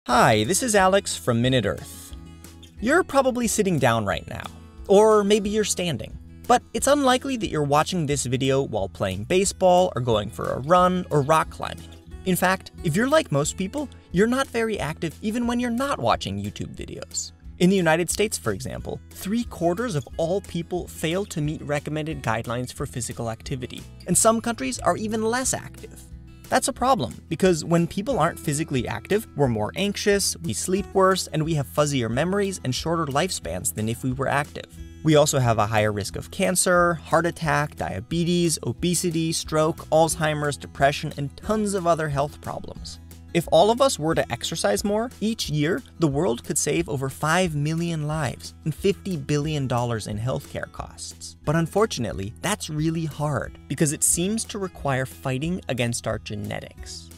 Hi, this is Alex from MinuteEarth. You're probably sitting down right now, or maybe you're standing, but it's unlikely that you're watching this video while playing baseball or going for a run or rock climbing. In fact, if you're like most people, you're not very active even when you're not watching YouTube videos. In the United States, for example, 3/4 of all people fail to meet recommended guidelines for physical activity, and some countries are even less active. That's a problem, because when people aren't physically active, we're more anxious, we sleep worse, and we have fuzzier memories and shorter lifespans than if we were active. We also have a higher risk of cancer, heart attack, diabetes, obesity, stroke, Alzheimer's, depression, and tons of other health problems. If all of us were to exercise more, each year, the world could save over 5 million lives and $50 billion in healthcare costs. But unfortunately, that's really hard because it seems to require fighting against our genetics.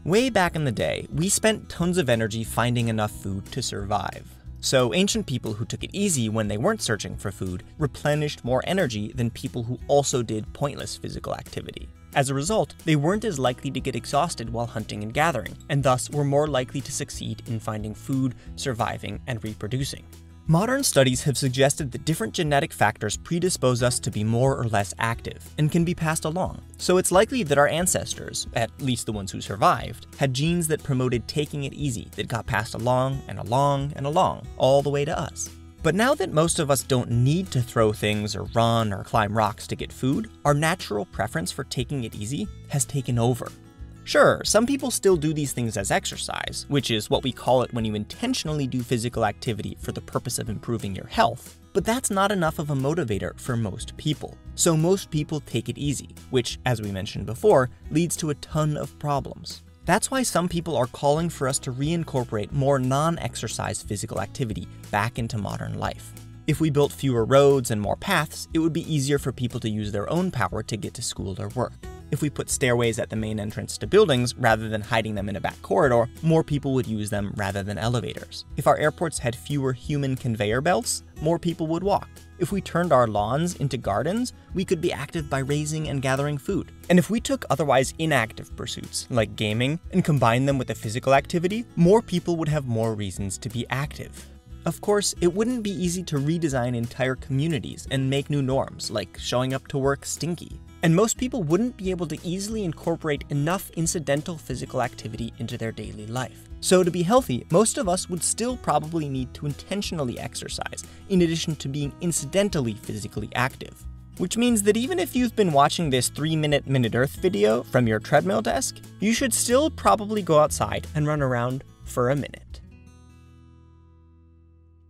Way back in the day, we spent tons of energy finding enough food to survive. So ancient people who took it easy when they weren't searching for food replenished more energy than people who also did pointless physical activity. As a result, they weren't as likely to get exhausted while hunting and gathering, and thus were more likely to succeed in finding food, surviving, and reproducing. Modern studies have suggested that different genetic factors predispose us to be more or less active, and can be passed along. So it's likely that our ancestors, at least the ones who survived, had genes that promoted taking it easy that got passed along and along and along, all the way to us. But now that most of us don't need to throw things or run or climb rocks to get food, our natural preference for taking it easy has taken over. Sure, some people still do these things as exercise, which is what we call it when you intentionally do physical activity for the purpose of improving your health, but that's not enough of a motivator for most people. So most people take it easy, which, as we mentioned before, leads to a ton of problems. That's why some people are calling for us to reincorporate more non-exercise physical activity back into modern life. If we built fewer roads and more paths, it would be easier for people to use their own power to get to school or work. If we put stairways at the main entrance to buildings rather than hiding them in a back corridor, more people would use them rather than elevators. If our airports had fewer human conveyor belts, more people would walk. If we turned our lawns into gardens, we could be active by raising and gathering food. And if we took otherwise inactive pursuits, like gaming, and combined them with a physical activity, more people would have more reasons to be active. Of course, it wouldn't be easy to redesign entire communities and make new norms, like showing up to work stinky. And most people wouldn't be able to easily incorporate enough incidental physical activity into their daily life. So to be healthy, most of us would still probably need to intentionally exercise, in addition to being incidentally physically active. Which means that even if you've been watching this 3-minute MinuteEarth video from your treadmill desk, you should still probably go outside and run around for a minute.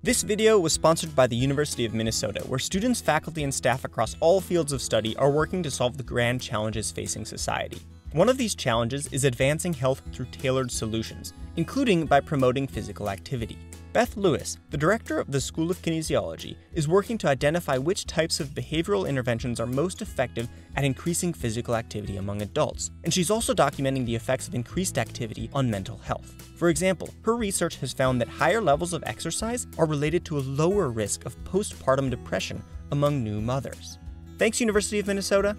This video was sponsored by the University of Minnesota, where students, faculty, and staff across all fields of study are working to solve the grand challenges facing society. One of these challenges is advancing health through tailored solutions, including by promoting physical activity. Beth Lewis, the director of the School of Kinesiology, is working to identify which types of behavioral interventions are most effective at increasing physical activity among adults, and she's also documenting the effects of increased activity on mental health. For example, her research has found that higher levels of exercise are related to a lower risk of postpartum depression among new mothers. Thanks, University of Minnesota.